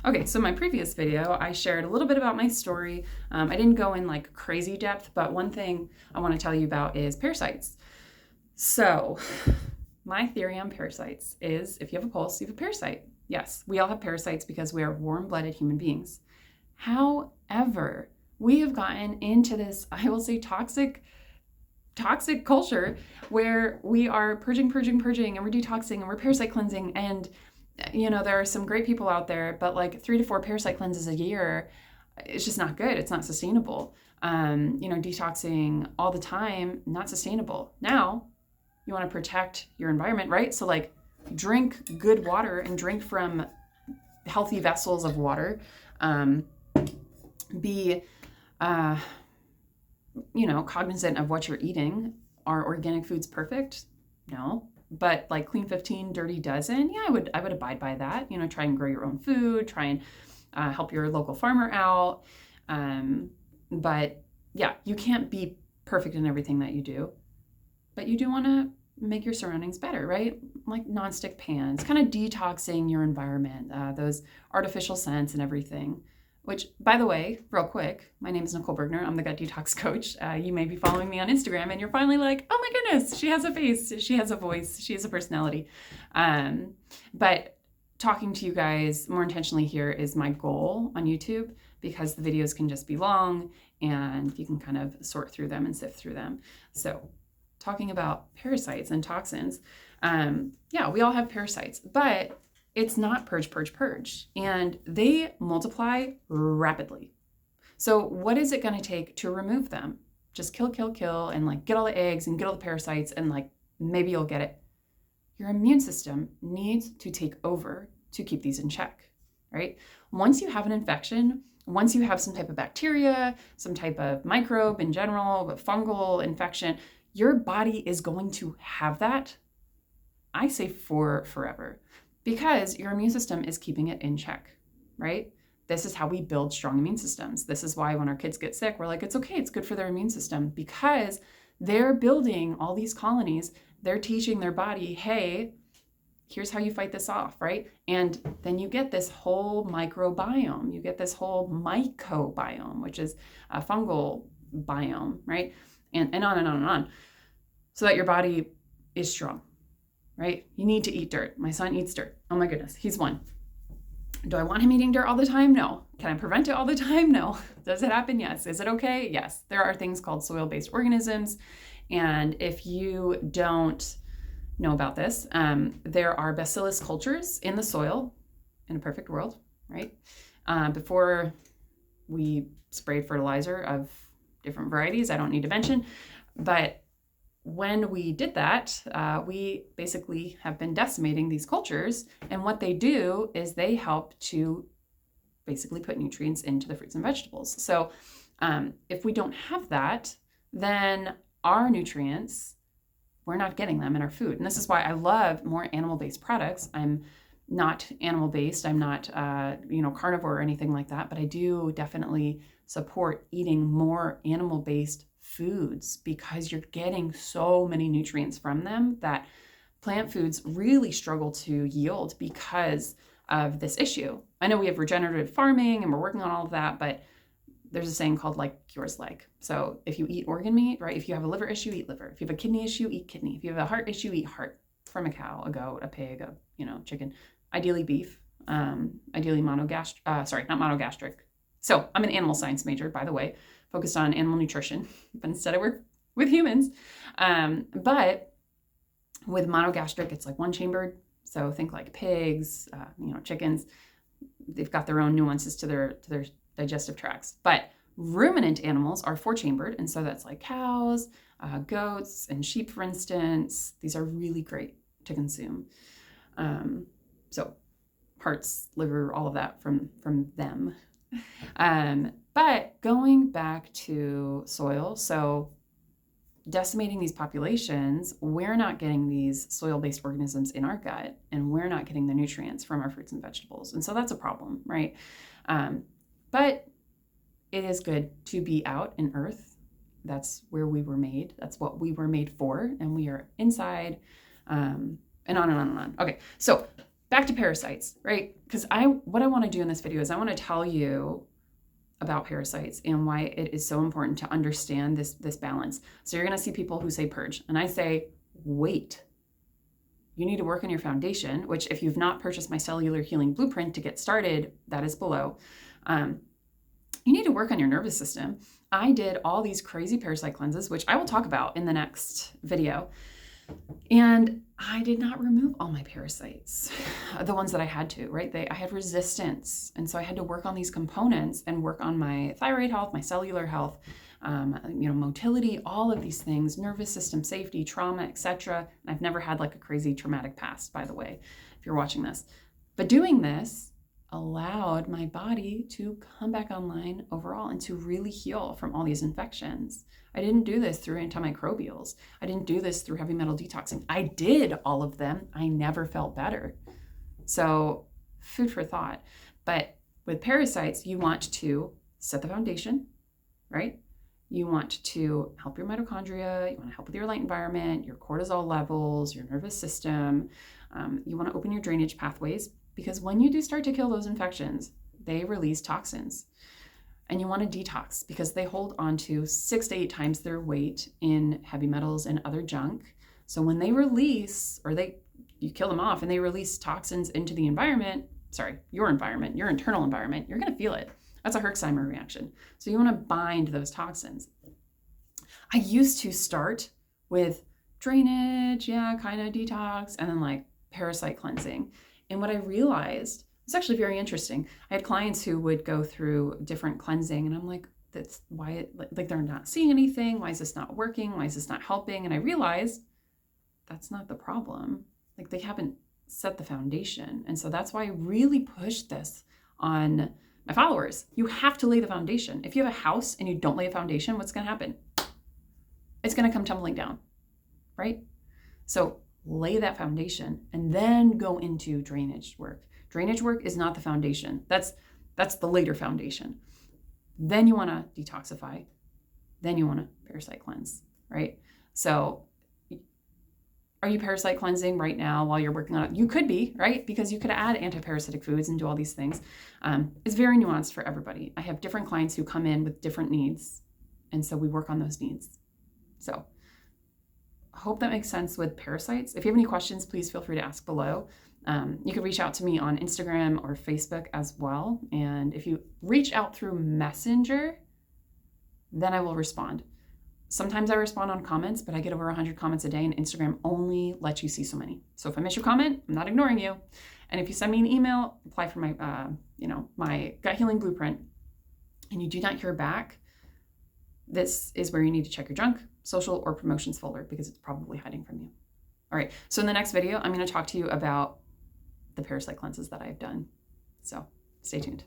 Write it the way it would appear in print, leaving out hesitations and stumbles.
Okay, so my previous video, I shared a little bit about my story. I didn't go in like crazy depth, but one thing I want to tell you about is parasites. So my theory on parasites is if you have a pulse, you have a parasite. Yes, we all have parasites because we are warm-blooded human beings. However, we have gotten into this, I will say, toxic culture where we are purging, and we're detoxing, and we're parasite cleansing. And, there are some great people out there, but like 3 to 4 parasite cleanses a year, it's just not good. It's not sustainable. Detoxing all the time, not sustainable. Now, you want to protect your environment, right? So like drink good water and drink from healthy vessels of water. Be cognizant of what you're eating. Are organic foods perfect? No. But like clean 15, dirty dozen, yeah, I would abide by that. Try and grow your own food, try and help your local farmer out. But yeah, you can't be perfect in everything that you do. But you do want to make your surroundings better, right? Like nonstick pans, kind of detoxing your environment, those artificial scents and everything. Which, by the way, real quick, my name is Nicole Bergner. I'm the gut detox coach. You may be following me on Instagram and you're finally like, oh my goodness, she has a face, she has a voice, she has a personality. But talking to you guys more intentionally here is my goal on YouTube, because the videos can just be long and you can kind of sort through them and sift through them. So talking about parasites and toxins, we all have parasites, but it's not purge, and they multiply rapidly. So what is it going to take to remove them? Just kill, and like get all the eggs and get all the parasites, and like maybe you'll get it. Your immune system needs to take over to keep these in check, right? Once you have an infection, once you have some type of bacteria, some type of microbe in general, a fungal infection, your body is going to have that, I say, for forever, because your immune system is keeping it in check, right? This is how we build strong immune systems. This is why when our kids get sick, we're like, it's okay, it's good for their immune system, because they're building all these colonies. They're teaching their body, hey, here's how you fight this off, right? And then you get this whole microbiome. You get this whole mycobiome, which is a fungal biome, right? And on and on and on, so that your body is strong, right? You need to eat dirt. My son eats dirt. Oh my goodness, he's one. Do I want him eating dirt all the time? No. Can I prevent it all the time? No. Does it happen? Yes. Is it okay? Yes. There are things called soil-based organisms. And if you don't know about this, there are bacillus cultures in the soil in a perfect world, right? Before we sprayed fertilizer of different varieties, I don't need to mention, but when we did that, we basically have been decimating these cultures. And what they do is they help to basically put nutrients into the fruits and vegetables. So if we don't have that, then our nutrients, we're not getting them in our food. And this is why I love more animal-based products. I'm not animal-based. I'm not, carnivore or anything like that, but I do definitely support eating more animal-based foods, because you're getting so many nutrients from them that plant foods really struggle to yield because of this issue. I know we have regenerative farming and we're working on all of that, but there's a saying called like cures like. So if you eat organ meat, right? If you have a liver issue, eat liver. If you have a kidney issue, eat kidney. If you have a heart issue, eat heart from a cow, a goat, a pig, chicken, ideally beef, ideally not monogastric. So I'm an animal science major, by the way, focused on animal nutrition, but instead I work with humans. But with monogastric, it's like one chambered. So think like pigs, chickens. They've got their own nuances to their digestive tracts. But ruminant animals are 4-chambered, and so that's like cows, goats, and sheep, for instance. These are really great to consume. So hearts, liver, all of that from them. But going back to soil, so decimating these populations, we're not getting these soil-based organisms in our gut, and we're not getting the nutrients from our fruits and vegetables. And so that's a problem, right? But it is good to be out in earth. That's where we were made. That's what we were made for. And we are inside, and on and on and on. Okay, so back to parasites, right? Because what I want to do in this video is I want to tell you about parasites and why it is so important to understand this balance. So you're going to see people who say purge, and I say, wait. You need to work on your foundation, which if you've not purchased my cellular healing blueprint to get started, that is below. You need to work on your nervous system. I did all these crazy parasite cleanses, which I will talk about in the next video. And I did not remove all my parasites, the ones that I had to, right? I had resistance. And so I had to work on these components and work on my thyroid health, my cellular health, motility, all of these things, nervous system safety, trauma, etc. I've never had like a crazy traumatic past, by the way, if you're watching this. But doing this allowed my body to come back online overall and to really heal from all these infections. I didn't do this through antimicrobials. I didn't do this through heavy metal detoxing. I did all of them. I never felt better. So food for thought. But with parasites, you want to set the foundation, right? You want to help your mitochondria. You want to help with your light environment, your cortisol levels, your nervous system. You want to open your drainage pathways, because when you do start to kill those infections, they release toxins. And you want to detox because they hold on to 6 to 8 times their weight in heavy metals and other junk. So when they release, or you kill them off and they release toxins into the environment, your environment, your internal environment, you're going to feel it. That's a Herxheimer reaction. So you want to bind those toxins. I used to start with drainage, kind of detox, and then like parasite cleansing. And what I realized, it's actually very interesting. I had clients who would go through different cleansing, and I'm like, that's why, like they're not seeing anything. Why is this not working? Why is this not helping? And I realized that's not the problem. Like they haven't set the foundation. And so that's why I really pushed this on my followers. You have to lay the foundation. If you have a house and you don't lay a foundation, what's going to happen? It's going to come tumbling down, right? So lay that foundation and then go into drainage work. Drainage work is not the foundation. That's the later foundation. Then you want to detoxify. Then you want to parasite cleanse, right? So are you parasite cleansing right now while you're working on it? You could be, right? Because you could add anti-parasitic foods and do all these things. It's very nuanced for everybody. I have different clients who come in with different needs, and so we work on those needs. So I hope that makes sense with parasites. If you have any questions, please feel free to ask below. You can reach out to me on Instagram or Facebook as well. And if you reach out through Messenger, then I will respond. Sometimes I respond on comments, but I get over 100 comments a day, and Instagram only lets you see so many. So if I miss your comment, I'm not ignoring you. And if you send me an email, apply for my, my gut healing blueprint, and you do not hear back, this is where you need to check your junk, social, or promotions folder, because it's probably hiding from you. All right, so in the next video, I'm going to talk to you about the parasite cleanses that I've done. So stay tuned.